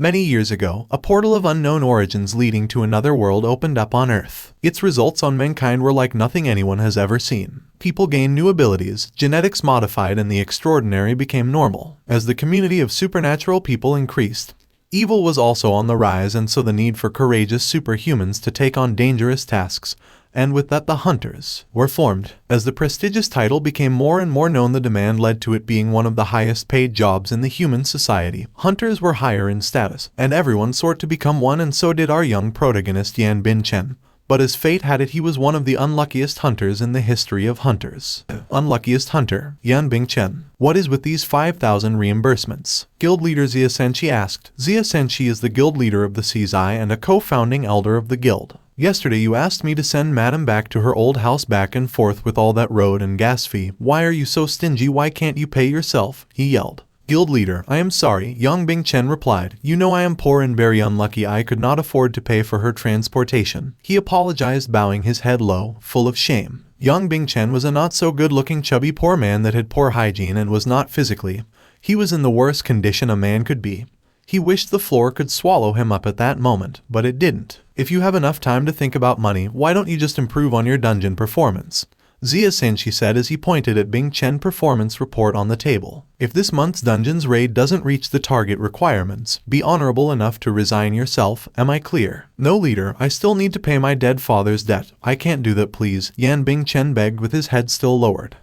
Many years ago, a portal of unknown origins leading to another world opened up on Earth. Its results on mankind were like nothing anyone has ever seen. People gained new abilities, genetics modified, and the extraordinary became normal. As the community of supernatural people increased, evil was also on the rise, and so the need for courageous superhumans to take on dangerous tasks, and with that the Hunters, were formed. As the prestigious title became more and more known, the demand led to it being one of the highest paid jobs in the human society. Hunters were higher in status, and everyone sought to become one, and so did our young protagonist Yan Bin Chen. But as fate had it, he was one of the unluckiest hunters in the history of hunters. Unluckiest hunter, Yan Bin Chen. What is with these 5,000 reimbursements? Guild leader Xia Senshi asked. Xia Senshi is the guild leader of the Seizai and a co-founding elder of the guild. Yesterday you asked me to send Madam back to her old house, back and forth with all that road and gas fee. Why are you so stingy? Why can't you pay yourself? He yelled. Guild leader, I am sorry, Yang Bing Chen replied. You know I am poor and very unlucky. I could not afford to pay for her transportation. He apologized, bowing his head low, full of shame. Yang Bing Chen was a not-so-good-looking chubby poor man that had poor hygiene and was not physically. He was in the worst condition a man could be. He wished the floor could swallow him up at that moment, but it didn't. If you have enough time to think about money, why don't you just improve on your dungeon performance? Xia Senshi said as he pointed at Bing Chen performance report on the table. If this month's dungeons raid doesn't reach the target requirements, be honorable enough to resign yourself. Am I clear? No, leader, I still need to pay my dead father's debt. I can't do that, please, Yan Bing Chen begged with his head still lowered.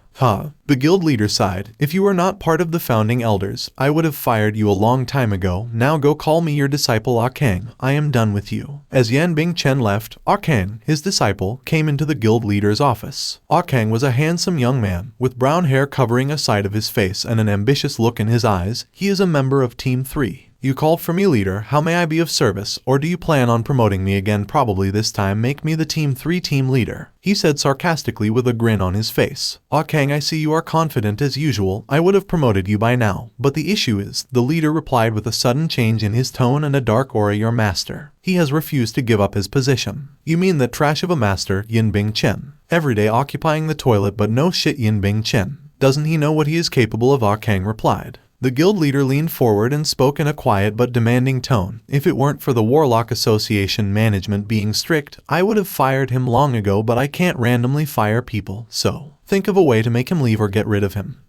The guild leader sighed. If you were not part of the founding elders, I would have fired you a long time ago. Now go call me your disciple Ah Kang. I am done with you. As Yan Bing Chen left, Ah Kang, his disciple, came into the guild leader's office. Ah Kang was a handsome young man, with brown hair covering a side of his face and an ambitious look in his eyes. He is a member of Team 3. You called for me, leader. How may I be of service? Or do you plan on promoting me again? Probably this time make me the Team 3 team leader, he said sarcastically with a grin on his face. Ah Kang, I see you are confident as usual. I would have promoted you by now. But the issue is, the leader replied with a sudden change in his tone and a dark aura, your master. He has refused to give up his position. You mean that trash of a master, Yin Bing Chen? Every day occupying the toilet, but no shit, Yin Bing Chen. Doesn't he know what he is capable of? Ah Kang replied. The guild leader leaned forward and spoke in a quiet but demanding tone. If it weren't for the Warlock Association management being strict, I would have fired him long ago, but I can't randomly fire people, so think of a way to make him leave or get rid of him.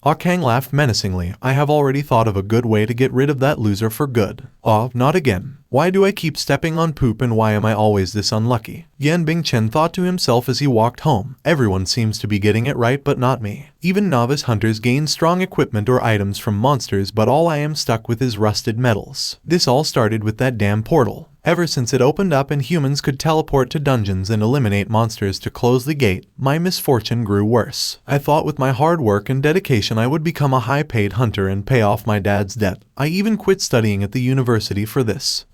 Ah Kang laughed menacingly. I have already thought of a good way to get rid of that loser for good. Not again. Why do I keep stepping on poop, and why am I always this unlucky? Yan Bing Chen thought to himself as he walked home. Everyone seems to be getting it right, but not me. Even novice hunters gain strong equipment or items from monsters, but all I am stuck with is rusted metals. This all started with that damn portal. Ever since it opened up and humans could teleport to dungeons and eliminate monsters to close the gate, my misfortune grew worse. I thought with my hard work and dedication I would become a high-paid hunter and pay off my dad's debt. I even quit studying at the university for this.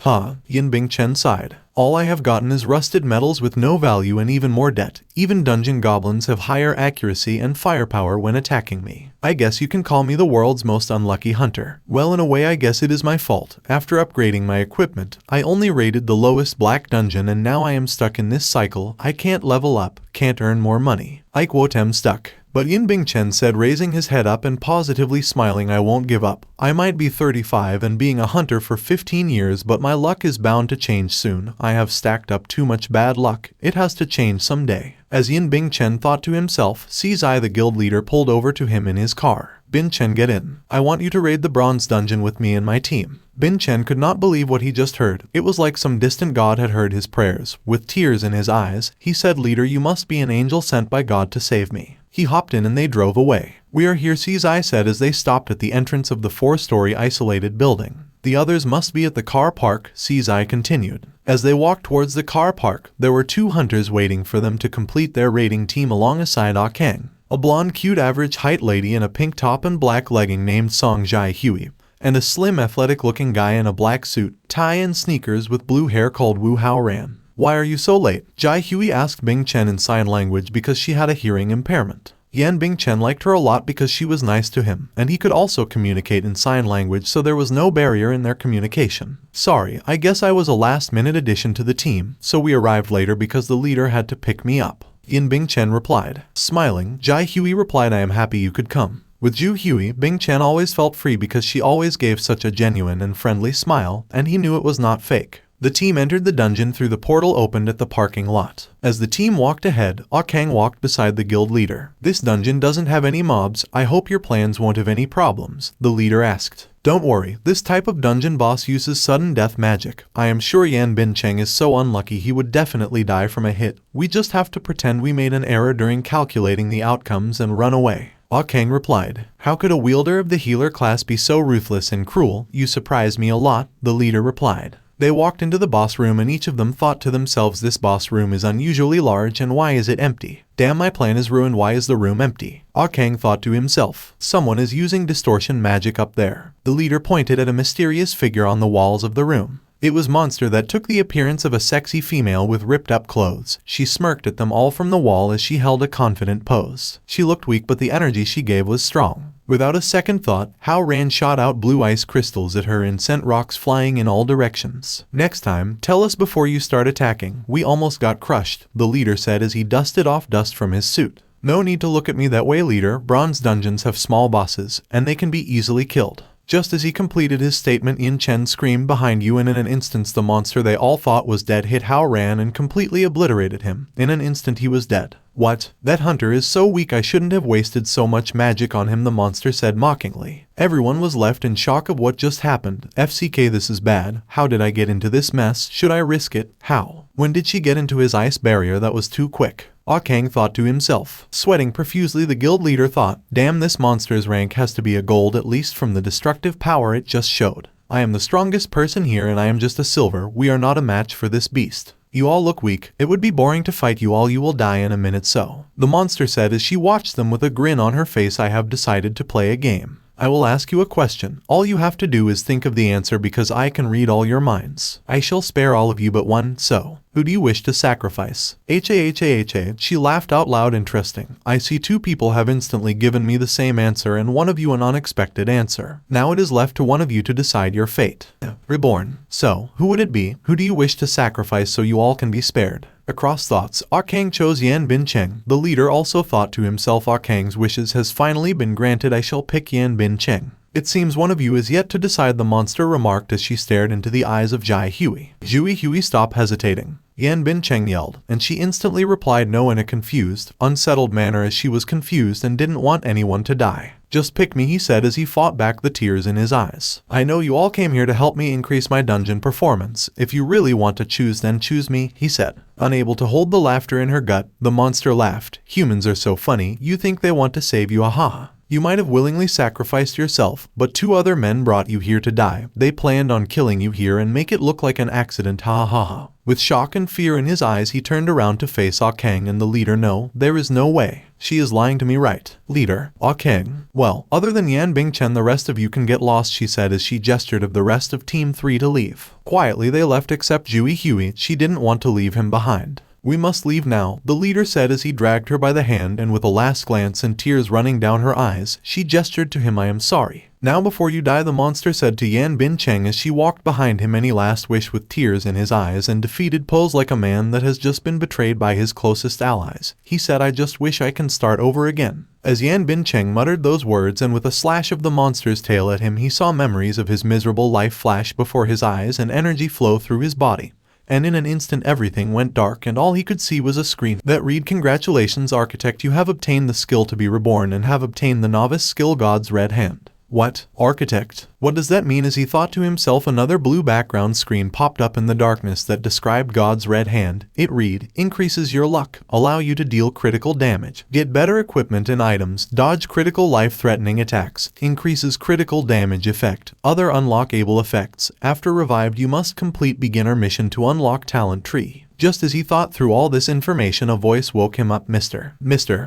Yin Bing Chen sighed. All I have gotten is rusted metals with no value and even more debt. Even dungeon goblins have higher accuracy and firepower when attacking me. I guess you can call me the world's most unlucky hunter. Well, in a way I guess it is my fault. After upgrading my equipment, I only raided the lowest black dungeon and now I am stuck in this cycle. I can't level up, can't earn more money. I quote am stuck. But Yin Bing Chen said, raising his head up and positively smiling, I won't give up. I might be 35 and being a hunter for 15 years, but my luck is bound to change soon. I have stacked up too much bad luck. It has to change someday. As Yin Bing Chen thought to himself, Seizai the guild leader pulled over to him in his car. Bin Chen, get in. I want you to raid the bronze dungeon with me and my team. Bin Chen could not believe what he just heard. It was like some distant god had heard his prayers. With tears in his eyes, he said, leader, you must be an angel sent by God to save me. He hopped in and they drove away. We are here, Seizai said as they stopped at the entrance of the 4-story isolated building. The others must be at the car park, Seizai continued. As they walked towards the car park, there were 2 hunters waiting for them to complete their raiding team alongside Ah Kang, a blonde cute average height lady in a pink top and black legging named Song Jai Hui, and a slim athletic looking guy in a black suit, tie and sneakers with blue hair called Wu Hao Ran. Why are you so late? Jai Hui asked Bing Chen in sign language because she had a hearing impairment. Yan Bing Chen liked her a lot because she was nice to him, and he could also communicate in sign language, so there was no barrier in their communication. Sorry, I guess I was a last-minute addition to the team, so we arrived later because the leader had to pick me up. Yin Bing Chen replied. Smiling, Jai Hui replied, I am happy you could come. With Ju Hui, Bing Chen always felt free because she always gave such a genuine and friendly smile, and he knew it was not fake. The team entered the dungeon through the portal opened at the parking lot. As the team walked ahead, Ah Kang walked beside the guild leader. "This dungeon doesn't have any mobs. I hope your plans won't have any problems," the leader asked. "Don't worry, this type of dungeon boss uses sudden death magic. I am sure Yan Bincheng is so unlucky he would definitely die from a hit. We just have to pretend we made an error during calculating the outcomes and run away." Ah Kang replied. "How could a wielder of the healer class be so ruthless and cruel? You surprise me a lot," the leader replied. They walked into the boss room and each of them thought to themselves, "This boss room is unusually large, and why is it empty? Damn, my plan is ruined. Why is the room empty?" Ah Kang thought to himself. "Someone is using distortion magic up there." The leader pointed at a mysterious figure on the walls of the room. It was Monster that took the appearance of a sexy female with ripped up clothes. She smirked at them all from the wall as she held a confident pose. She looked weak, but the energy she gave was strong. Without a second thought, Hao Ran shot out blue ice crystals at her and sent rocks flying in all directions. "Next time, tell us before you start attacking. We almost got crushed," the leader said as he dusted off dust from his suit. "No need to look at me that way, leader. Bronze dungeons have small bosses, and they can be easily killed." Just as he completed his statement, Yin Chen screamed behind you, and in an instant the monster they all thought was dead hit Hao Ran and completely obliterated him. In an instant he was dead. "What? That hunter is so weak. I shouldn't have wasted so much magic on him," the monster said mockingly. Everyone was left in shock of what just happened. "FCK, this is bad. How did I get into this mess? Should I risk it? How? When did she get into his ice barrier? That was too quick." Ah Kang thought to himself. Sweating profusely, the guild leader thought, "Damn, this monster's rank has to be a gold at least from the destructive power it just showed. I am the strongest person here and I am just a silver. We are not a match for this beast. You all look weak. It would be boring to fight you all. You will die in a minute." So the monster said as she watched them with a grin on her face. "I have decided to play a game. I will ask you a question. All you have to do is think of the answer because I can read all your minds. I shall spare all of you but one, so who do you wish to sacrifice?" She laughed out loud. "Interesting. I see two people have instantly given me the same answer and one of you an unexpected answer. Now it is left to one of you to decide your fate. Reborn. So, who would it be? Who do you wish to sacrifice so you all can be spared?" Across thoughts, Ah Kang chose Yan Bincheng. The leader also thought to himself, "Ah Kang's wishes has finally been granted. I shall pick Yan Bincheng." "It seems one of you is yet to decide," the monster remarked as she stared into the eyes of Jai Hui. "Jui Hui, stop hesitating," Yan Bincheng yelled, and she instantly replied no in a confused, unsettled manner as she was confused and didn't want anyone to die. "Just pick me," he said as he fought back the tears in his eyes. "I know you all came here to help me increase my dungeon performance. If you really want to choose, then choose me," he said. Unable to hold the laughter in her gut, the monster laughed. "Humans are so funny. You think they want to save you, aha. You might have willingly sacrificed yourself, but two other men brought you here to die. They planned on killing you here and make it look like an accident, ha ha ha." With shock and fear in his eyes, he turned around to face Ah Kang and the leader. "No, there is no way. She is lying to me, right?" "Leader, Ah Kang. Well, other than Yan Bingchen, the rest of you can get lost," she said as she gestured of the rest of Team 3 to leave. Quietly they left except Jui Hui. She didn't want to leave him behind. "We must leave now," the leader said as he dragged her by the hand, and with a last glance and tears running down her eyes, she gestured to him, "I am sorry. Now before you die," the monster said to Yan Bincheng as she walked behind him. Any last wish with tears in his eyes and defeated pose like a man that has just been betrayed by his closest allies. He said, "I just wish I can start over again." As Yan Bincheng muttered those words and with a slash of the monster's tail at him, he saw memories of his miserable life flash before his eyes and energy flow through his body. And in an instant everything went dark and all he could see was a screen that read, "Congratulations, Architect, you have obtained the skill to be reborn and have obtained the novice skill God's Red Hand." What? Architect? What does that mean? As he thought to himself, another blue background screen popped up in the darkness that described God's Red Hand. It read, "Increases your luck, allow you to deal critical damage, get better equipment and items, dodge critical life-threatening attacks, increases critical damage effect, other unlockable effects. After revived you must complete beginner mission to unlock talent tree." Just as he thought through all this information, a voice woke him up. Mister,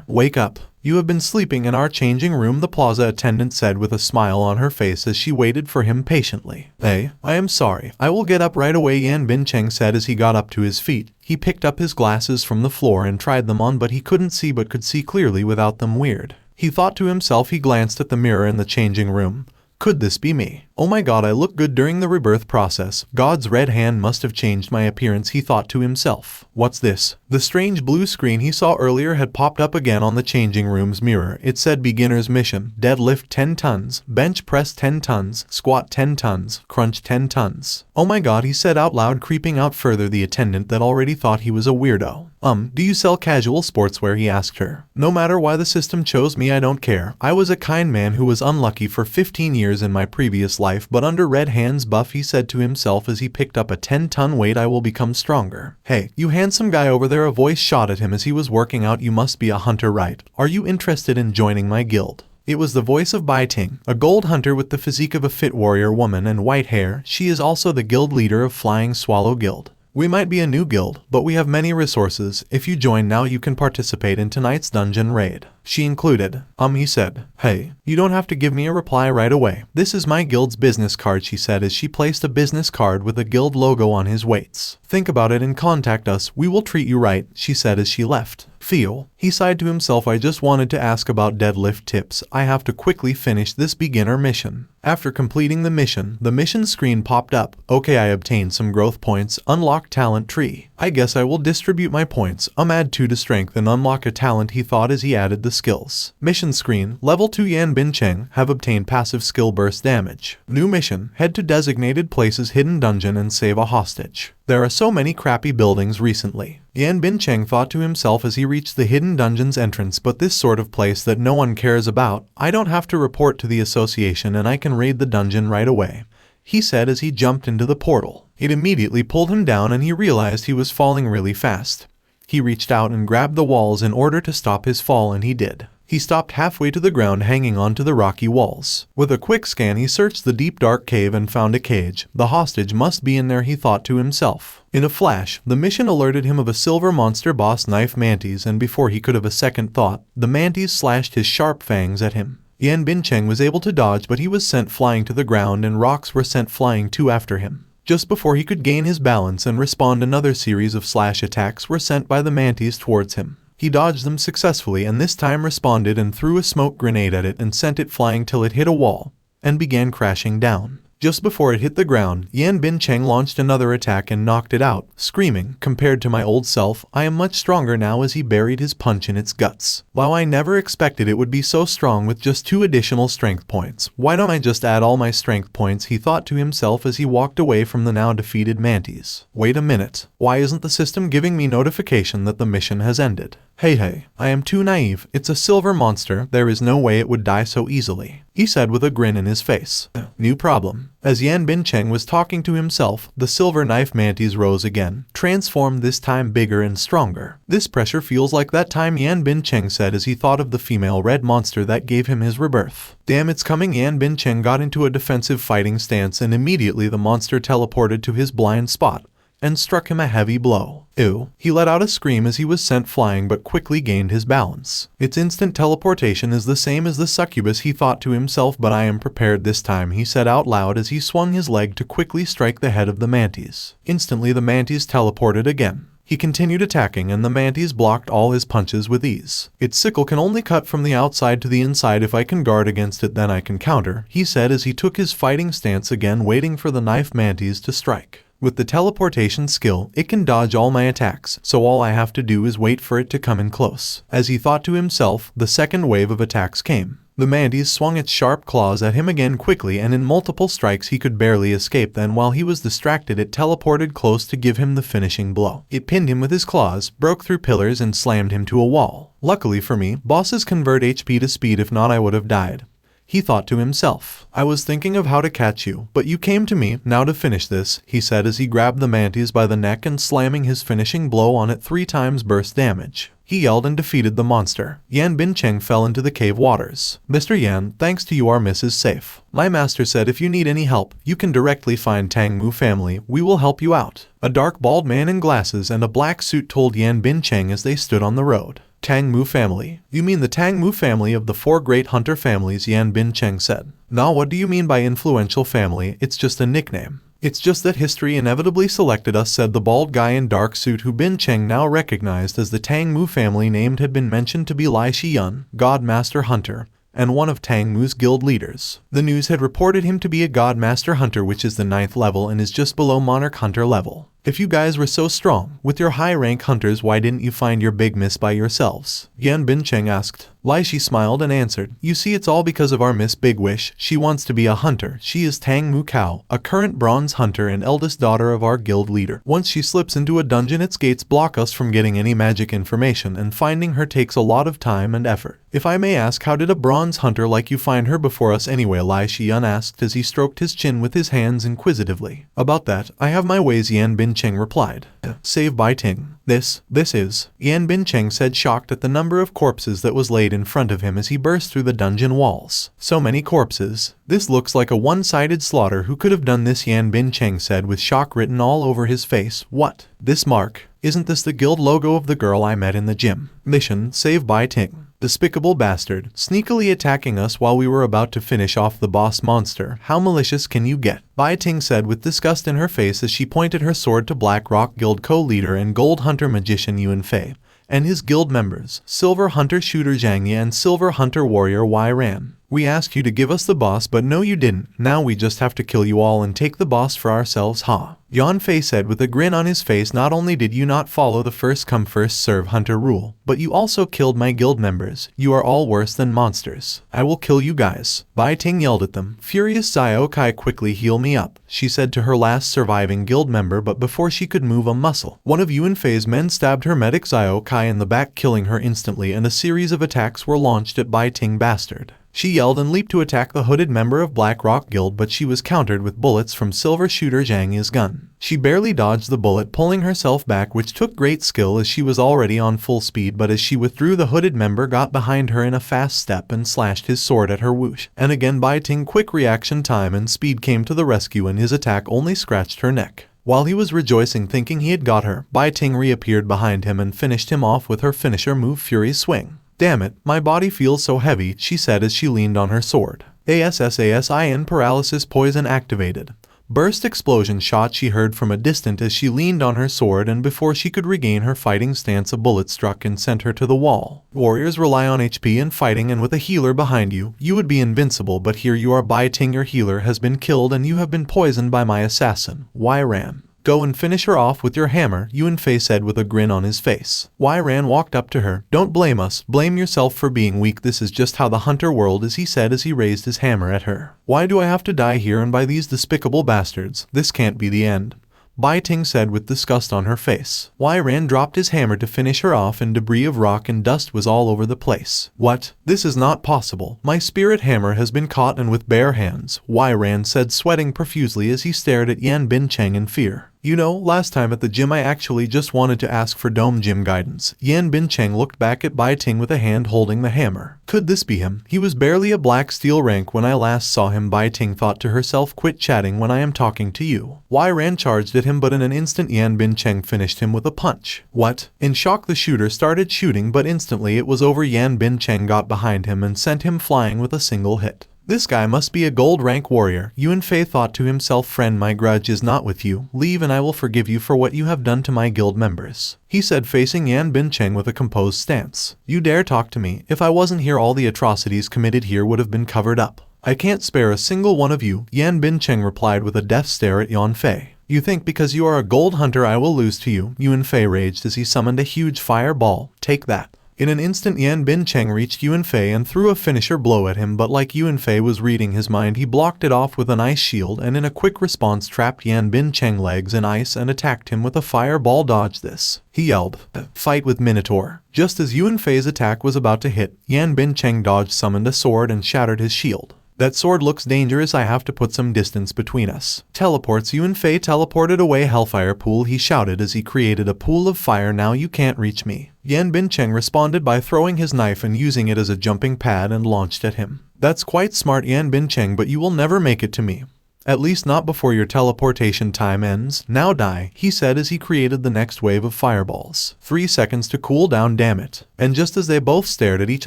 wake up. You have been sleeping in our changing room," the plaza attendant said with a smile on her face as she waited for him patiently. "Hey, I am sorry. I will get up right away," Yan Bincheng said as he got up to his feet. He picked up his glasses from the floor and tried them on, but he couldn't see but could see clearly without them. Weird. He thought to himself. He glanced at the mirror in the changing room. Could this be me? Oh my god, I look good during the rebirth process. God's red hand must have changed my appearance, he thought to himself. What's this? The strange blue screen he saw earlier had popped up again on the changing room's mirror. It said beginner's mission, deadlift 10 tons, bench press 10 tons, squat 10 tons, crunch 10 tons. Oh my god, he said out loud, creeping out further the attendant that already thought he was a weirdo. Do you sell casual sportswear, he asked her. No matter why the system chose me, I don't care. I was a kind man who was unlucky for 15 years in my previous life, but under Red Hand's buff, he said to himself as he picked up a 10-ton weight, I will become stronger. Hey, you handsome guy over there, a voice shot at him as he was working out. You must be a hunter, right? Are you interested in joining my guild? It was the voice of Bai Ting, a gold hunter with the physique of a fit warrior woman and white hair. She is also the guild leader of Flying Swallow Guild. We might be a new guild, but we have many resources. If you join now, you can participate in tonight's dungeon raid. She included. He said. Hey, you don't have to give me a reply right away. This is my guild's business card, she said as she placed a business card with a guild logo on his weights. Think about it and contact us. We will treat you right, she said as she left. Feel. He sighed to himself. I just wanted to ask about deadlift tips. I have to quickly finish this beginner mission. After completing the mission screen popped up. Okay, I obtained some growth points. Unlock talent tree. I guess I will distribute my points. Add 2 to strength and unlock a talent, he thought as he added the skills. Mission screen. Level 2 Yan Bin Cheng have obtained passive skill burst damage. New mission. Head to designated places hidden dungeon and save a hostage. There are so many crappy buildings recently. Yan Bin Cheng thought to himself as he reached the hidden dungeon's entrance, but this sort of place that no one cares about. I don't have to report to the association and I can raid the dungeon right away, he said as he jumped into the portal. It immediately pulled him down and he realized he was falling really fast. He reached out and grabbed the walls in order to stop his fall, and he did. He stopped halfway to the ground, hanging onto the rocky walls. With a quick scan, he searched the deep dark cave and found a cage. The hostage must be in there, he thought to himself. In a flash, the mission alerted him of a silver monster boss knife mantis, and before he could have a second thought, the mantis slashed his sharp fangs at him. Yan Bin Cheng was able to dodge, but he was sent flying to the ground and rocks were sent flying too after him. Just before he could gain his balance and respond, another series of slash attacks were sent by the mantis towards him. He dodged them successfully and this time responded and threw a smoke grenade at it and sent it flying till it hit a wall and began crashing down. Just before it hit the ground, Yan Bin Cheng launched another attack and knocked it out, screaming, compared to my old self, I am much stronger now, as he buried his punch in its guts. Wow, I never expected it would be so strong with just 2 additional strength points. Why don't I just add all my strength points, he thought to himself as he walked away from the now defeated mantis. Wait a minute, why isn't the system giving me notification that the mission has ended? Hey, I am too naive. It's a silver monster. There is no way it would die so easily, he said with a grin in his face. New problem. As Yan Bin Cheng was talking to himself, the silver knife mantis rose again, transformed this time bigger and stronger. This pressure feels like that time, Yan Bin Cheng said as he thought of the female red monster that gave him his rebirth. Damn, it's coming. Yan Bin Cheng got into a defensive fighting stance and immediately the monster teleported to his blind spot and struck him a heavy blow. Ew. He let out a scream as he was sent flying but quickly gained his balance. Its instant teleportation is the same as the succubus, he thought to himself, but I am prepared this time, he said out loud as he swung his leg to quickly strike the head of the mantis. Instantly the mantis teleported again. He continued attacking and the mantis blocked all his punches with ease. Its sickle can only cut from the outside to the inside. If I can guard against it, then I can counter, he said as he took his fighting stance again, waiting for the knife mantis to strike. With the teleportation skill, it can dodge all my attacks, so all I have to do is wait for it to come in close. As he thought to himself, the second wave of attacks came. The mantis swung its sharp claws at him again quickly, and in multiple strikes he could barely escape. Then while he was distracted, it teleported close to give him the finishing blow. It pinned him with his claws, broke through pillars and slammed him to a wall. Luckily for me, bosses convert HP to speed, if not I would have died, he thought to himself. I was thinking of how to catch you, but you came to me. Now to finish this, he said as he grabbed the mantis by the neck and slamming his finishing blow on it 3 times burst damage. He yelled and defeated the monster. Yan Bin Cheng fell into the cave waters. Mr. Yan, thanks to you our miss is safe. My master said if you need any help, you can directly find Tang Mu family. We will help you out. A dark bald man in glasses and a black suit told Yan Bin Cheng as they stood on the road. Tang Mu family? You mean the Tang Mu family of the 4 great hunter families, Yan Bin Cheng said. Now what do you mean by influential family? It's just a nickname. It's just that history inevitably selected us, said the bald guy in dark suit who Bin Cheng now recognized as the Tang Mu family named had been mentioned to be Lai Shiyun, God Master Hunter, and one of Tang Mu's guild leaders. The news had reported him to be a God Master Hunter, which is the 9th level and is just below Monarch Hunter level. If you guys were so strong, with your high-rank hunters, why didn't you find your big miss by yourselves? Yan Bincheng asked. Lai Shi smiled and answered, you see, it's all because of our Miss Big Wish. She wants to be a hunter. She is Tang Mu Kao, a current bronze hunter and eldest daughter of our guild leader. Once she slips into a dungeon, its gates block us from getting any magic information, and finding her takes a lot of time and effort. If I may ask, how did a bronze hunter like you find her before us anyway? Lai Shi asked as he stroked his chin with his hands inquisitively. About that, I have my ways, Yan Bincheng replied. Save Bai Ting. This is, Yan Bincheng said, shocked at the number of corpses that was laid in front of him as he burst through the dungeon walls. So many corpses. This looks like a one-sided slaughter. Who could have done this? Yan Bincheng said with shock written all over his face. What? This mark? Isn't this the guild logo of the girl I met in the gym? Mission, save Bai Ting. Despicable bastard, sneakily attacking us while we were about to finish off the boss monster. How malicious can you get? Bai Ting said with disgust in her face as she pointed her sword to Black Rock Guild co-leader and Gold Hunter magician Yuan Fei, and his guild members, Silver Hunter Shooter Zhang Yi and Silver Hunter Warrior Wei Ran. We asked you to give us the boss, but no you didn't. Now we just have to kill you all and take the boss for ourselves, huh? Yuan Fei said with a grin on his face. Not only did you not follow the first come first serve hunter rule, but you also killed my guild members. You are all worse than monsters. I will kill you guys. Bai Ting yelled at them. Furious Xiao Kai, quickly heal me up, she said to her last surviving guild member, but before she could move a muscle, one of Yuan Fei's men stabbed her medic Xiao Kai in the back, killing her instantly, and a series of attacks were launched at Bai Ting bastard. She yelled and leaped to attack the hooded member of Black Rock Guild, but she was countered with bullets from Silver Shooter Zhang Yi's gun. She barely dodged the bullet, pulling herself back, which took great skill as she was already on full speed, but as she withdrew, the hooded member got behind her in a fast step and slashed his sword at her whoosh. And again Bai Ting quick reaction time and speed came to the rescue, and his attack only scratched her neck. While he was rejoicing thinking he had got her, Bai Ting reappeared behind him and finished him off with her finisher move, Fury Swing. Damn it, my body feels so heavy, she said as she leaned on her sword. ASSASIN paralysis poison activated. Burst explosion shot she heard from a distance as she leaned on her sword, and before she could regain her fighting stance, a bullet struck and sent her to the wall. Warriors rely on HP and fighting, and with a healer behind you, you would be invincible, but here you are, Bai Ting, your healer has been killed and you have been poisoned by my assassin, Wei Ran. Go and finish her off with your hammer, Yuan Fei said with a grin on his face. Wei Ran walked up to her. Don't blame us, blame yourself for being weak. This is just how the hunter world is, he said as he raised his hammer at her. Why do I have to die here and by these despicable bastards? This can't be the end, Bai Ting said with disgust on her face. Wei Ran dropped his hammer to finish her off, and debris of rock and dust was all over the place. What? This is not possible. My spirit hammer has been caught, and with bare hands, Wei Ran said, sweating profusely as he stared at Yan Bincheng in fear. You know, last time at the gym I actually just wanted to ask for dome gym guidance. Yan Bincheng looked back at Bai Ting with a hand holding the hammer. Could this be him? He was barely a black steel rank when I last saw him, Bai Ting thought to herself. Quit chatting when I am talking to you. Wei Ran charged at him, but in an instant Yan Bincheng finished him with a punch. What? In shock the shooter started shooting, but instantly it was over. Yan Bincheng got behind him and sent him flying with a single hit. This guy must be a gold rank warrior, Yuan Fei thought to himself. Friend, my grudge is not with you. Leave and I will forgive you for what you have done to my guild members, he said, facing Yan Bincheng with a composed stance. You dare talk to me? If I wasn't here, all the atrocities committed here would have been covered up. I can't spare a single one of you, Yan Bincheng replied with a death stare at Yuan Fei. You think because you are a gold hunter I will lose to you? Yuan Fei raged as he summoned a huge fireball. Take that. In an instant Yan Bincheng reached Yuan Fei and threw a finisher blow at him, but like Yuan Fei was reading his mind, he blocked it off with an ice shield and in a quick response trapped Yan Bincheng's legs in ice and attacked him with a fireball. Dodge this, he yelled. Fight with Minotaur. Just as Yuan Fei's attack was about to hit, Yan Bincheng dodged, summoned a sword and shattered his shield. That sword looks dangerous, I have to put some distance between us. Teleports. Yuan Fei teleported away. Hellfire pool, he shouted as he created a pool of fire. Now you can't reach me. Yan Bincheng responded by throwing his knife and using it as a jumping pad and launched at him. That's quite smart, Yan Bincheng, but you will never make it to me. At least not before your teleportation time ends. Now die, he said as he created the next wave of fireballs. 3 seconds to cool down, damn it. And just as they both stared at each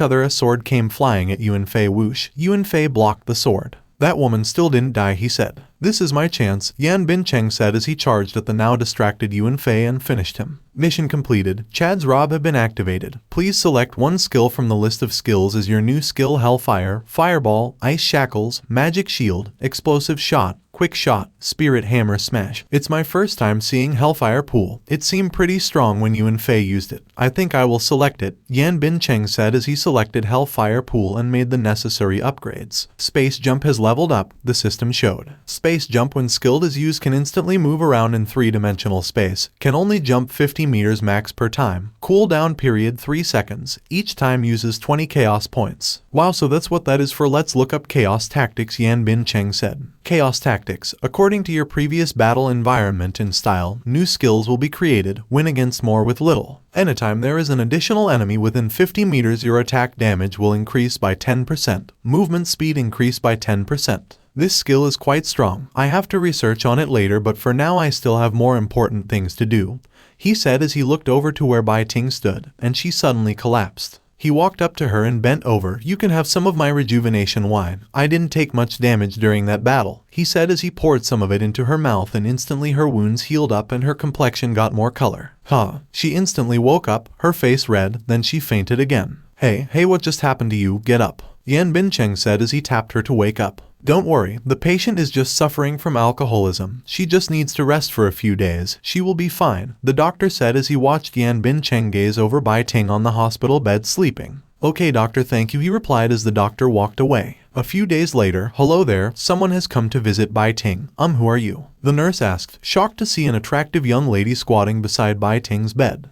other, a sword came flying at Yuan Fei. Whoosh. Yuan Fei blocked the sword. That woman still didn't die, he said. This is my chance, Yan Bincheng said as he charged at the now distracted Yuan Fei and finished him. Mission completed. Chad's Rob have been activated. Please select one skill from the list of skills as your new skill: Hellfire, Fireball, Ice Shackles, Magic Shield, Explosive Shot, Quick Shot, Spirit Hammer Smash. It's my first time seeing Hellfire Pool. It seemed pretty strong when Yuan Fei used it. I think I will select it, Yan Bincheng said as he selected Hellfire Pool and made the necessary upgrades. Space Jump has leveled up, the system showed. Space Jump, when skilled, is used, can instantly move around in three-dimensional space, can only jump 50 meters max per time. Cooldown period 3 seconds. Each time uses 20 chaos points. Wow, so that's what that is for. Let's look up Chaos Tactics, Yan Bincheng said. Chaos Tactics. According to your previous battle environment and style, new skills will be created. Win against more with little. Anytime there is an additional enemy within 50 meters, your attack damage will increase by 10%. Movement speed increase by 10%. This skill is quite strong. I have to research on it later, but for now I still have more important things to do, he said as he looked over to where Bai Ting stood, and she suddenly collapsed. He walked up to her and bent over. You can have some of my rejuvenation wine. I didn't take much damage during that battle, he said as he poured some of it into her mouth, and instantly her wounds healed up and her complexion got more color. She instantly woke up, her face red, then she fainted again. Hey, what just happened to you? Get up, Yan Bincheng said as he tapped her to wake up. Don't worry, the patient is just suffering from alcoholism. She just needs to rest for a few days. She will be fine, the doctor said as he watched Yan Bincheng gaze over Bai Ting on the hospital bed sleeping. Okay doctor, thank you, he replied as the doctor walked away. A few days later, hello there, someone has come to visit Bai Ting. Who are you? The nurse asked, shocked to see an attractive young lady squatting beside Bai Ting's bed.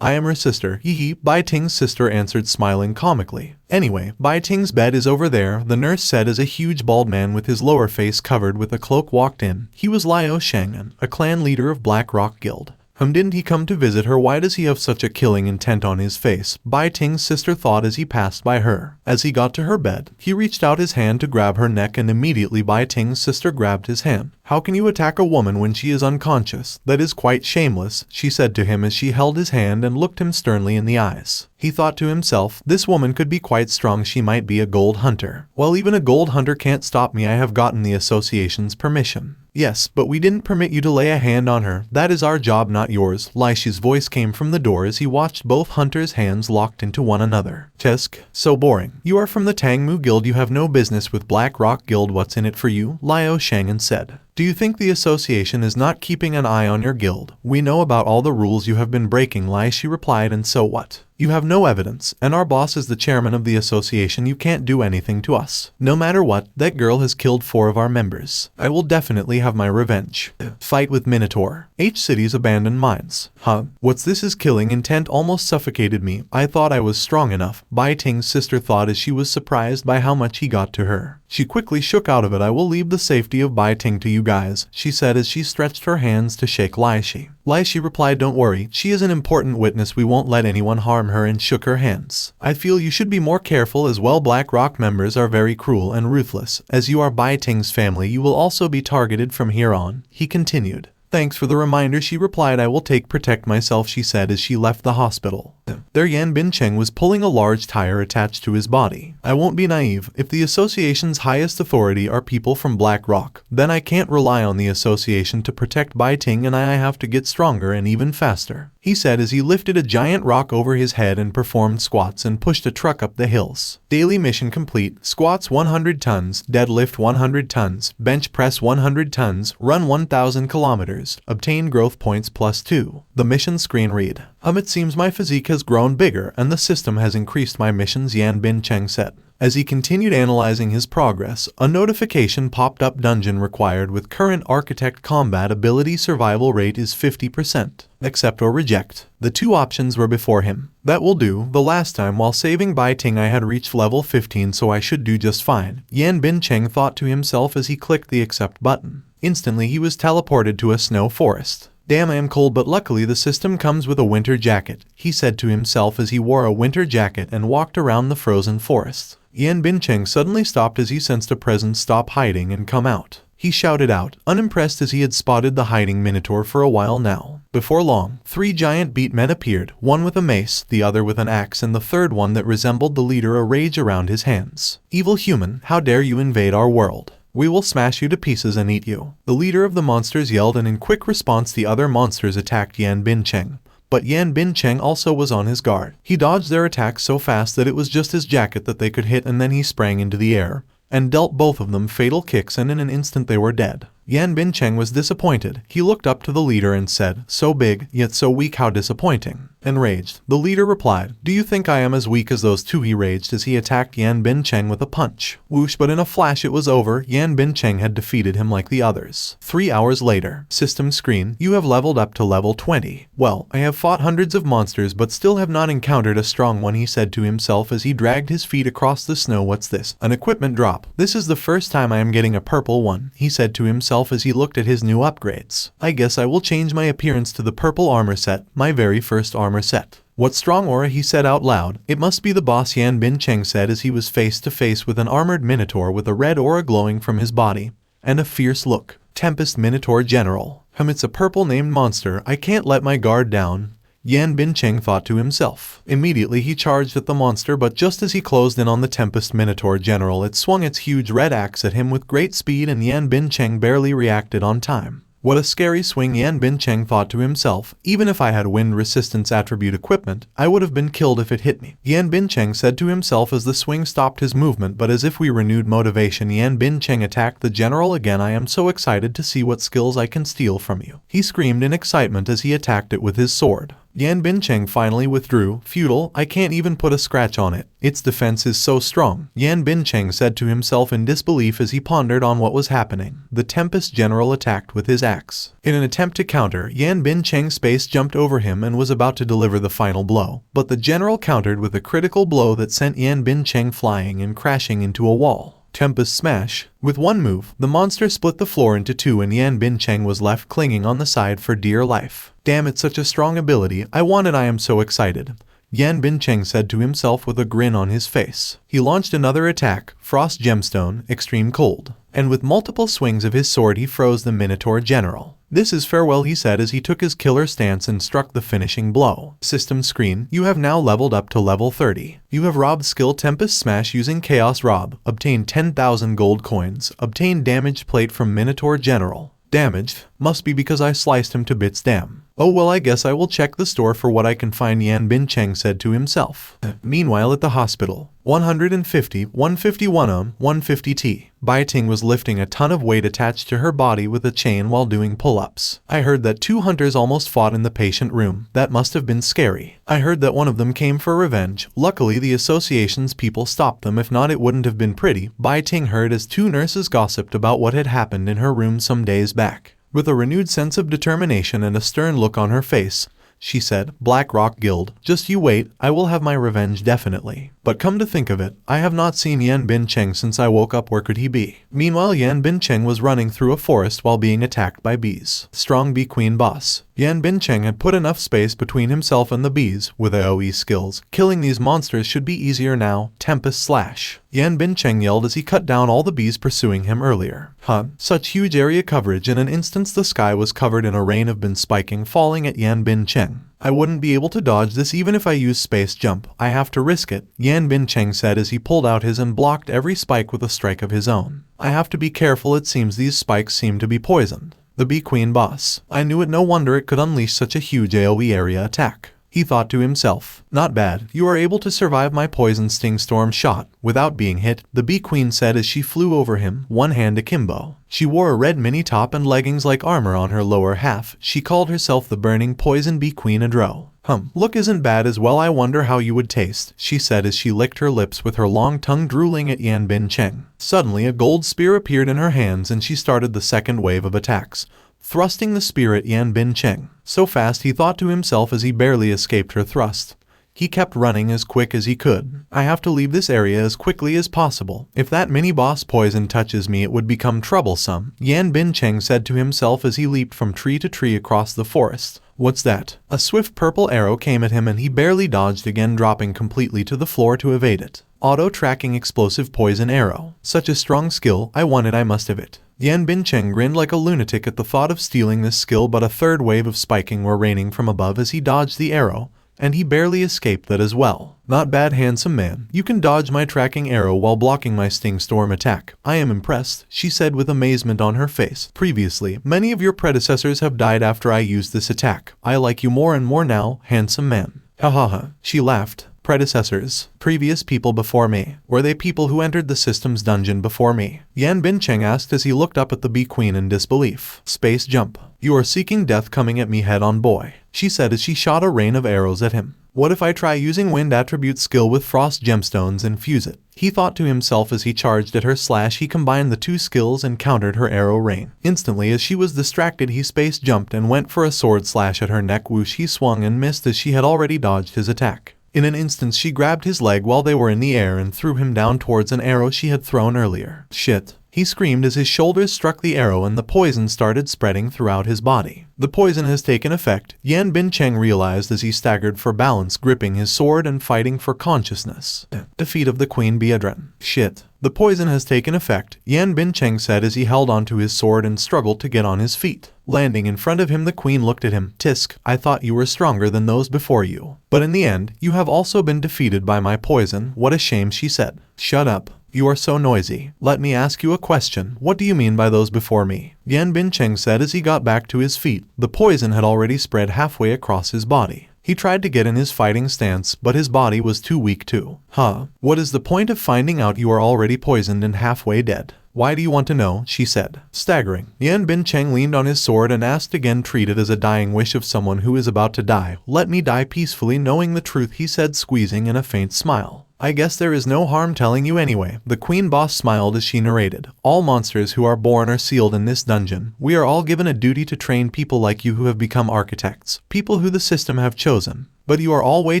I am her sister, Bai Ting's sister answered, smiling comically. Anyway, Bai Ting's bed is over there, the nurse said as a huge bald man with his lower face covered with a cloak walked in. He was Liao Shang'an, a clan leader of Black Rock Guild. Didn't he come to visit her? Why does he have such a killing intent on his face? Bai Ting's sister thought as he passed by her. As he got to her bed, he reached out his hand to grab her neck, and immediately Bai Ting's sister grabbed his hand. How can you attack a woman when she is unconscious? That is quite shameless, she said to him as she held his hand and looked him sternly in the eyes. He thought to himself, this woman could be quite strong, she might be a gold hunter. Well, even a gold hunter can't stop me, I have gotten the association's permission. Yes, but we didn't permit you to lay a hand on her. That is our job, not yours. Lai Shi's voice came from the door as he watched both hunters' hands locked into one another. Tisk, so boring. You are from the Tangmu Guild, you have no business with Black Rock Guild. What's in it for you? Liao Shang'an said. Do you think the association is not keeping an eye on your guild? We know about all the rules you have been breaking, Lai Shi replied, and so what? You have no evidence, and our boss is the chairman of the association. You can't do anything to us. No matter what, that girl has killed 4 of our members. I will definitely have my revenge. Fight with Minotaur. H city's abandoned mines. What's this? His killing intent almost suffocated me. I thought I was strong enough, Bai Ting's sister thought as she was surprised by how much he got to her. She quickly shook out of it. I will leave the safety of Bai Ting to you guys, she said as she stretched her hands to shake Lai Shi. Lai Shi replied, don't worry, she is an important witness, we won't let anyone harm her, and shook her hands. I feel you should be more careful as well. Black Rock members are very cruel and ruthless. As you are Bai Ting's family, you will also be targeted from here on, he continued. Thanks for the reminder, she replied. I will protect myself, she said as she left the hospital. There Yan Bincheng was pulling a large tire attached to his body. I won't be naive. If the association's highest authority are people from Black Rock, then I can't rely on the association to protect Bai Ting, and I have to get stronger and even faster, he said as he lifted a giant rock over his head and performed squats and pushed a truck up the hills. Daily mission complete. Squats 100 tons, deadlift 100 tons, bench press 100 tons, run 1,000 kilometers, obtain growth points +2. The mission screen read, it seems my physique has grown bigger and the system has increased my missions, Yan Bincheng said. As he continued analyzing his progress, a notification popped up. Dungeon required with current architect combat ability survival rate is 50%. Accept or reject. The 2 options were before him. That will do. The last time while saving Bai Ting I had reached level 15, so I should do just fine, Yan Bincheng thought to himself as he clicked the accept button. Instantly he was teleported to a snow forest. Damn, I am cold, but luckily the system comes with a winter jacket, he said to himself as he wore a winter jacket and walked around the frozen forest. Yan Bincheng suddenly stopped as he sensed a presence. Stop hiding and come out. he shouted out, unimpressed as he had spotted the hiding minotaur for a while now. Before long, 3 giant beat men appeared, one with a mace, the other with an axe, and the third one that resembled the leader a rage around his hands. Evil human, how dare you invade our world? We will smash you to pieces and eat you. The leader of the monsters yelled, and in quick response the other monsters attacked Yan Bincheng. But Yan Bincheng also was on his guard. He dodged their attacks so fast that it was just his jacket that they could hit, and then he sprang into the air and dealt both of them fatal kicks, and in an instant they were dead. Yan Bincheng was disappointed. He looked up to the leader and said, "So big, yet so weak, how disappointing." Enraged, the leader replied, "Do you think I am as weak as those two?" He raged as he attacked Yan Bincheng with a punch. Whoosh, but in a flash it was over. Yan Bincheng had defeated him like the others. 3 hours later. System screen, you have leveled up to level 20. Well, I have fought hundreds of monsters but still have not encountered a strong one, he said to himself as he dragged his feet across the snow. What's this? An equipment drop. This is the first time I am getting a purple one, he said to himself as he looked at his new upgrades. I guess I will change my appearance to the purple armor set, my very first armor set. What strong aura, he said out loud. It must be the boss, Yan Bincheng said as he was face to face with an armored minotaur with a red aura glowing from his body and a fierce look. Tempest Minotaur General. It's a purple named monster. I can't let my guard down, Yan Bincheng thought to himself. Immediately he charged at the monster, but just as he closed in on the Tempest Minotaur General, it swung its huge red axe at him with great speed, and Yan Bincheng barely reacted on time. What a scary swing, Yan Bincheng thought to himself. Even if I had wind resistance attribute equipment, I would have been killed if it hit me. Yan Bincheng said to himself as the swing stopped his movement, but as if we renewed motivation, Yan Bincheng attacked the general again. I am so excited to see what skills I can steal from you, he screamed in excitement as he attacked it with his sword. Yan Bincheng finally withdrew. Futile, I can't even put a scratch on it. Its defense is so strong, Yan Bincheng said to himself in disbelief as he pondered on what was happening. The Tempest General attacked with his axe. In an attempt to counter, Yan Bincheng space jumped over him and was about to deliver the final blow, but the general countered with a critical blow that sent Yan Bincheng flying and crashing into a wall. Tempest Smash. With one move, the monster split the floor into two and Yan Bincheng was left clinging on the side for dear life. Damn, it's such a strong ability. I want it. I am so excited, Yan Bincheng said to himself with a grin on his face. He launched another attack, Frost Gemstone, Extreme Cold, and with multiple swings of his sword he froze the Minotaur General. This is farewell, he said as he took his killer stance and struck the finishing blow. System screen, you have now leveled up to level 30. You have robbed skill Tempest Smash using Chaos Rob. Obtain 10,000 gold coins. Obtain damaged plate from Minotaur General. Damaged? Must be because I sliced him to bits. Damn. Oh well, I guess I will check the store for what I can find, Yan Bincheng said to himself. Meanwhile at the hospital, 150, 151 150T. Bai Ting was lifting a ton of weight attached to her body with a chain while doing pull-ups. I heard that 2 hunters almost fought in the patient room. That must have been scary. I heard that one of them came for revenge. Luckily the association's people stopped them, if not it wouldn't have been pretty, Bai Ting heard as 2 nurses gossiped about what had happened in her room some days back. With a renewed sense of determination and a stern look on her face, she said, Black Rock Guild, just you wait, I will have my revenge definitely. But come to think of it, I have not seen Yan Bincheng since I woke up. Where could he be? Meanwhile, Yan Bincheng was running through a forest while being attacked by bees. Strong Bee Queen boss. Yan Bincheng had put enough space between himself and the bees. With AoE skills, killing these monsters should be easier now. Tempest Slash. Yan Bincheng yelled as he cut down all the bees pursuing him earlier. Such huge area coverage. In an instant the sky was covered in a rain of bees spiking, falling at Yan Bincheng. I wouldn't be able to dodge this even if I use space jump. I have to risk it, Yan Bincheng said as he pulled out his and blocked every spike with a strike of his own. I have to be careful, it seems these spikes seem to be poisoned. The Bee Queen boss. I knew it, no wonder it could unleash such a huge AoE area attack. He thought to himself. Not bad, you are able to survive my poison sting storm shot without being hit, the Bee Queen said as she flew over him, one hand akimbo. She wore a red mini top and leggings like armor on her lower half. She called herself the Burning Poison Bee Queen Adro. Look isn't bad as well. I wonder how you would taste, she said as she licked her lips with her long tongue, drooling at Yan Bincheng. Suddenly a gold spear appeared in her hands and she started the second wave of attacks, thrusting the spear at Yan Bincheng. So fast, he thought to himself as he barely escaped her thrust. He kept running as quick as he could. I have to leave this area as quickly as possible. If that mini-boss poison touches me it would become troublesome, Yan Bincheng said to himself as he leaped from tree to tree across the forest. What's that? A swift purple arrow came at him and he barely dodged, again dropping completely to the floor to evade it. Auto-tracking explosive poison arrow. Such a strong skill, I want it, I must have it. Yan Bincheng grinned like a lunatic at the thought of stealing this skill, but a third wave of spiking were raining from above as he dodged the arrow, and he barely escaped that as well. Not bad, handsome man. You can dodge my tracking arrow while blocking my sting storm attack. I am impressed, she said with amazement on her face. Previously, many of your predecessors have died after I used this attack. I like you more and more now, handsome man. Ha ha ha. She laughed. Predecessors, previous people before me. Were they people who entered the system's dungeon before me? Yan Bincheng asked as he looked up at the Bee Queen in disbelief. Space jump. You are seeking death coming at me head on, boy, she said as she shot a rain of arrows at him. What if I try using wind attribute skill with frost gemstones and fuse it? He thought to himself as he charged at her slash. He combined the two skills and countered her arrow rain. Instantly, as she was distracted, he space jumped and went for a sword slash at her neck. Whoosh, he swung and missed as she had already dodged his attack. In an instant, she grabbed his leg while they were in the air and threw him down towards an arrow she had thrown earlier. Shit. He screamed as his shoulders struck the arrow and the poison started spreading throughout his body. The poison has taken effect, Yan Bincheng realized as he staggered for balance, gripping his sword and fighting for consciousness. Defeat of the Queen Beadren. Shit. The poison has taken effect, Yan Bincheng said as he held onto his sword and struggled to get on his feet. Landing in front of him, the queen looked at him. Tisk, I thought you were stronger than those before you. But in the end, you have also been defeated by my poison. What a shame, she said. Shut up. You are so noisy. Let me ask you a question. What do you mean by those before me? Yan Bincheng said as he got back to his feet. The poison had already spread halfway across his body. He tried to get in his fighting stance, but his body was too weak to. Huh? What is the point of finding out you are already poisoned and halfway dead? Why do you want to know? She said. Staggering, Yan Bincheng leaned on his sword and asked again, treat it as a dying wish of someone who is about to die. Let me die peacefully knowing the truth, he said, squeezing in a faint smile. I guess there is no harm telling you anyway. The queen boss smiled as she narrated. All monsters who are born are sealed in this dungeon. We are all given a duty to train people like you who have become architects. People who the system have chosen. But you are all way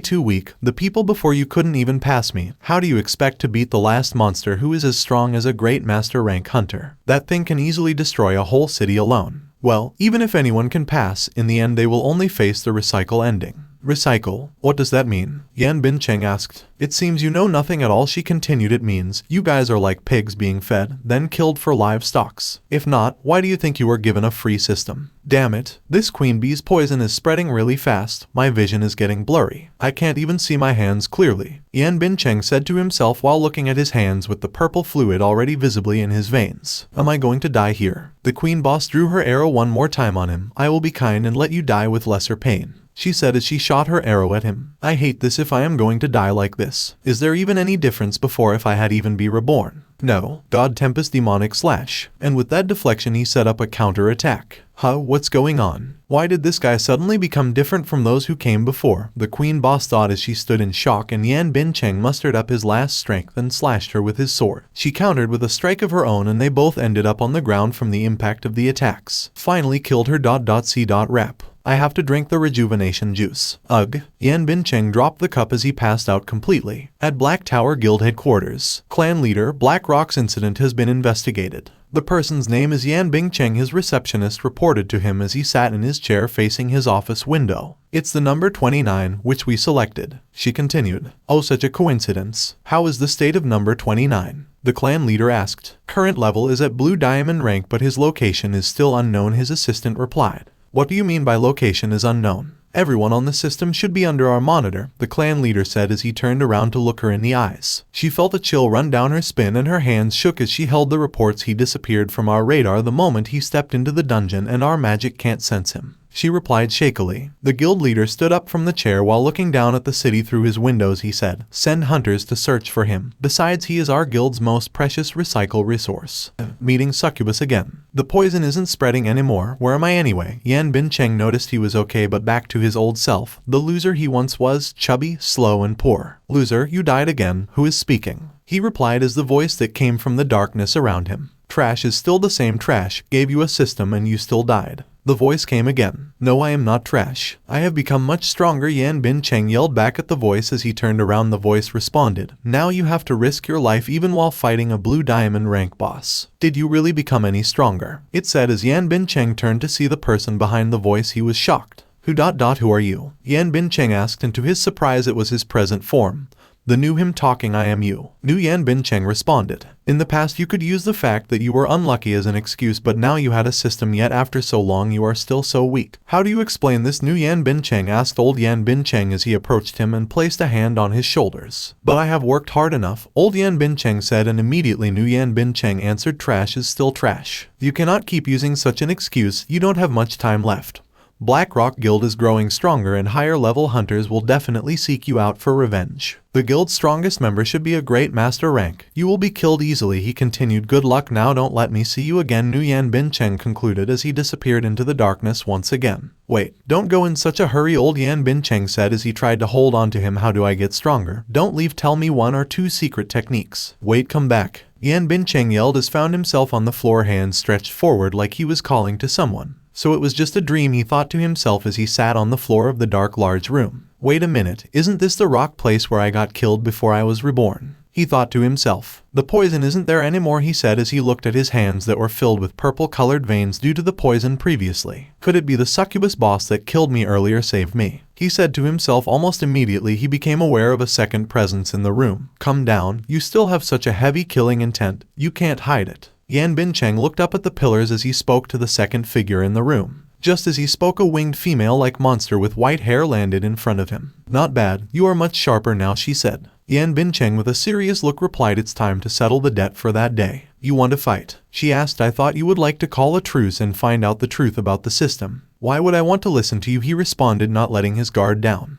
too weak. The people before you couldn't even pass me. How do you expect to beat the last monster who is as strong as a great master rank hunter? That thing can easily destroy a whole city alone. Well, even if anyone can pass, in the end they will only face the recycle ending. Recycle? What does that mean? Yan Bincheng asked. It seems you know nothing at all, she continued. It means you guys are like pigs being fed, then killed for livestock. If not, why do you think you were given a free system? Damn it, this queen bee's poison is spreading really fast. My vision is getting blurry. I can't even see my hands clearly. Yan Bincheng said to himself while looking at his hands with the purple fluid already visibly in his veins. Am I going to die here? The queen boss drew her arrow one more time on him. I will be kind and let you die with lesser pain, she said as she shot her arrow at him. I hate this if I am going to die like this. Is there even any difference before if I had even be reborn? No. God Tempest Demonic Slash. And with that deflection he set up a counter attack. Huh, what's going on? Why did this guy suddenly become different from those who came before? The queen boss thought as she stood in shock, and Yan Bincheng mustered up his last strength and slashed her with his sword. She countered with a strike of her own and they both ended up on the ground from the impact of the attacks. Finally killed her. C. Rap. I have to drink the rejuvenation juice. Ugh. Yan Bincheng dropped the cup as he passed out completely. At Black Tower Guild headquarters, clan leader Black Rock's incident has been investigated. The person's name is Yan Bincheng. His receptionist reported to him as he sat in his chair facing his office window. It's the number 29, which we selected, she continued. Oh, such a coincidence. How is the state of number 29? The clan leader asked. Current level is at Blue Diamond rank, but his location is still unknown, his assistant replied. What do you mean by location is unknown? Everyone on the system should be under our monitor, the clan leader said as he turned around to look her in the eyes. She felt a chill run down her spine and her hands shook as she held the reports. He disappeared from our radar the moment he stepped into the dungeon and our magic can't sense him, she replied shakily. The guild leader stood up from the chair while looking down at the city through his windows. He said, send hunters to search for him. Besides, he is our guild's most precious recycle resource. Meeting succubus again. The poison isn't spreading anymore. Where am I anyway? Yan Bincheng noticed he was okay but back to his old self. The loser he once was, chubby, slow and poor. Loser, you died again. Who is speaking? He replied as the voice that came from the darkness around him. Trash is still the same trash. Gave you a system and you still died. The voice came again. No, I am not trash. I have become much stronger, Yan Bincheng yelled back at the voice as he turned around. The voice responded. Now you have to risk your life even while fighting a Blue Diamond rank boss. Did you really become any stronger? It said as Yan Bincheng turned to see the person behind the voice. He was shocked. Who are you? Yan Bincheng asked, and to his surprise it was his present form. The knew him talking. I am you. New Yan Bincheng responded. In the past you could use the fact that you were unlucky as an excuse, but now you had a system, yet after so long you are still so weak. How do you explain this? New Yan Bincheng asked old Yan Bincheng as he approached him and placed a hand on his shoulders. But I have worked hard enough, old Yan Bincheng said, and immediately New Yan Bincheng answered, trash is still trash. You cannot keep using such an excuse, you don't have much time left. Black Rock Guild is growing stronger and higher level hunters will definitely seek you out for revenge. The guild's strongest member should be a great master rank. You will be killed easily, he continued. Good luck now, don't let me see you again, New Yan Bincheng concluded as he disappeared into the darkness once again. Wait, don't go in such a hurry, old Yan Bincheng said as he tried to hold on to him. How do I get stronger? Don't leave, tell me 1 or 2 secret techniques. Wait, come back. Yan Bincheng yelled as found himself on the floor, hands stretched forward like he was calling to someone. So it was just a dream, he thought to himself as he sat on the floor of the dark large room. Wait a minute, isn't this the rock place where I got killed before I was reborn? He thought to himself. The poison isn't there anymore, he said as he looked at his hands that were filled with purple-colored veins due to the poison previously. Could it be the succubus boss that killed me earlier saved me? He said to himself. Almost immediately he became aware of a second presence in the room. Come down, you still have such a heavy killing intent, you can't hide it. Yan Bincheng looked up at the pillars as he spoke to the second figure in the room. Just as he spoke, a winged female-like monster with white hair landed in front of him. Not bad, you are much sharper now, she said. Yan Bincheng with a serious look replied, it's time to settle the debt for that day. You want to fight? She asked. I thought you would like to call a truce and find out the truth about the system. Why would I want to listen to you? He responded, not letting his guard down.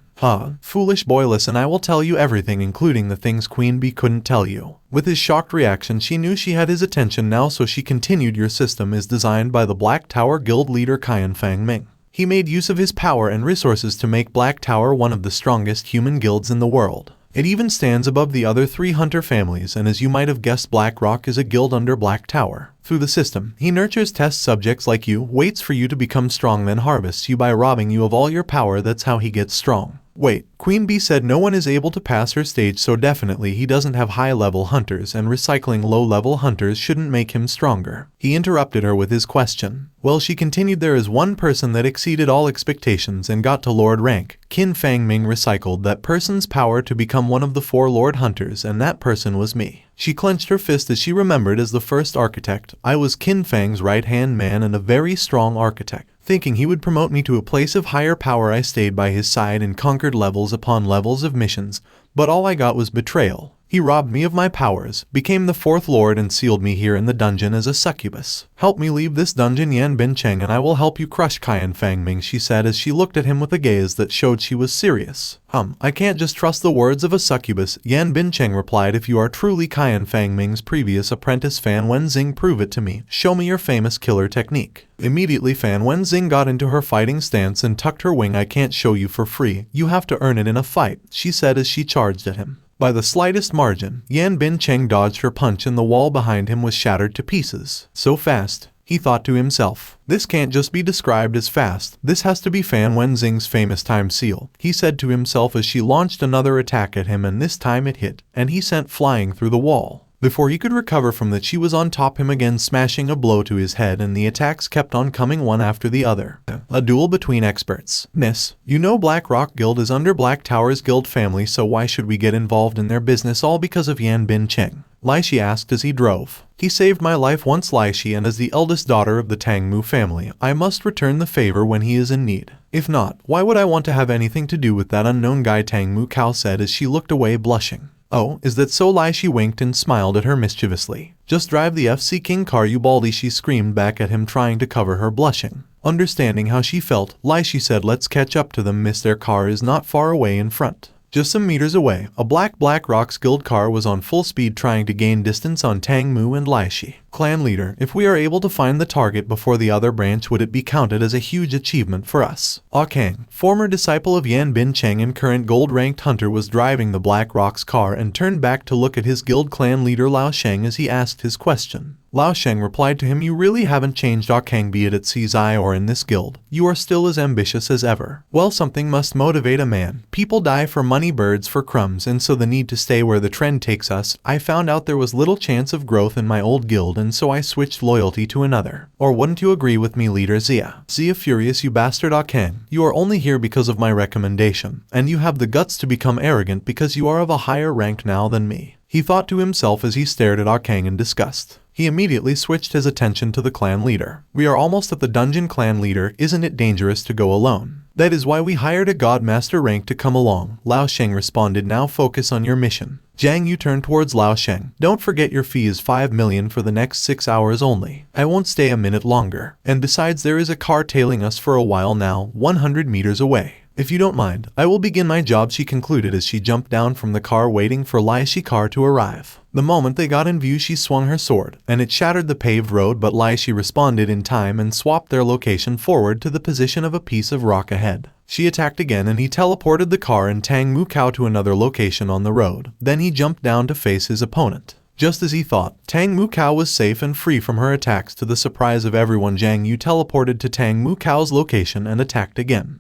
Foolish boy, listen, I will tell you everything, including the things Queen Bee couldn't tell you. With his shocked reaction, she knew she had his attention now, so she continued, your system is designed by the Black Tower Guild leader Qian Fang Ming. He made use of his power and resources to make Black Tower one of the strongest human guilds in the world. It even stands above the other 3 hunter families, and as you might have guessed, Black Rock is a guild under Black Tower. Through the system, he nurtures test subjects like you, waits for you to become strong, then harvests you by robbing you of all your power. That's how he gets strong. Wait, Queen Bee said no one is able to pass her stage, so definitely he doesn't have high-level hunters, and recycling low-level hunters shouldn't make him stronger. He interrupted her with his question. Well, she continued, there is one person that exceeded all expectations and got to Lord rank. Qin Fang Ming recycled that person's power to become one of the 4 Lord Hunters, and that person was me. She clenched her fist as she remembered, as the first architect, I was Qin Fang's right-hand man and a very strong architect. Thinking he would promote me to a place of higher power, I stayed by his side and conquered levels upon levels of missions, but all I got was betrayal. He robbed me of my powers, became the 4th Lord, and sealed me here in the dungeon as a succubus. Help me leave this dungeon, Yan Bincheng, and I will help you crush Qian Fang Ming, she said as she looked at him with a gaze that showed she was serious. I can't just trust the words of a succubus, Yan Bincheng replied. If you are truly Qian Fang Ming's previous apprentice, Fan Wenzing, prove it to me. Show me your famous killer technique. Immediately Fan Wenzing got into her fighting stance and tucked her wing. I can't show you for free, you have to earn it in a fight, she said as she charged at him. By the slightest margin, Yan Bincheng dodged her punch and the wall behind him was shattered to pieces. So fast, he thought to himself. This can't just be described as fast, this has to be Fan Wenzing's famous time seal, he said to himself as she launched another attack at him, and this time it hit, and he sent flying through the wall. Before he could recover from that, she was on top him again, smashing a blow to his head, and the attacks kept on coming one after the other. A duel between experts. Miss, you know Black Rock Guild is under Black Tower's guild family, so why should we get involved in their business all because of Yan Bincheng? Lai Shi asked as he drove. He saved my life once, Lai Shi, and as the eldest daughter of the Tangmu family, I must return the favor when he is in need. If not, why would I want to have anything to do with that unknown guy? Tangmu Cao said as she looked away blushing. Oh, is that so? Lai Shi winked and smiled at her mischievously. Just drive the FC King car, you baldy, she screamed back at him, trying to cover her blushing. Understanding how she felt, Lai Shi said, let's catch up to them, miss. Their car is not far away in front. Just some meters away, a Black Rock's guild car was on full speed trying to gain distance on Tangmu and Lai Shi. Clan leader, if we are able to find the target before the other branch, would it be counted as a huge achievement for us? Ah Kang, former disciple of Yan Bincheng and current gold-ranked hunter, was driving the Black Rock's car and turned back to look at his guild clan leader Lao Sheng as he asked his question. Lao Sheng replied to him, you really haven't changed, Ah Kang, be it at CZI or in this guild. You are still as ambitious as ever. Well, something must motivate a man. People die for money, birds for crumbs, and so the need to stay where the trend takes us. I found out there was little chance of growth in my old guild, and so I switched loyalty to another. Or wouldn't you agree with me, leader Zia? Zia furious, you bastard Ah Kang. You are only here because of my recommendation, and you have the guts to become arrogant because you are of a higher rank now than me. he thought to himself as he stared at Ah Kang in disgust. He immediately switched his attention to the clan leader. "We are almost at the dungeon, clan leader. Isn't it dangerous to go alone?" "That is why we hired a godmaster rank to come along," Lao Sheng responded. "Now focus on your mission." Jiang Yu turned towards Lao Sheng. "Don't forget your fee is 5 million for the next 6 hours only. I won't stay a minute longer. And besides, there is a car tailing us for a while now, 100 meters away. If you don't mind, I will begin my job," she concluded as she jumped down from the car waiting for Lai Shikar to arrive. The moment they got in view, she swung her sword, and it shattered the paved road, but Lai Shi responded in time and swapped their location forward to the position of a piece of rock ahead. She attacked again and he teleported the car and Tang Mu Kao to another location on the road. Then he jumped down to face his opponent. Just as he thought, Tang Mu Kao was safe and free from her attacks. To the surprise of everyone, Jiang Yu teleported to Tang Mu Kao's location and attacked again.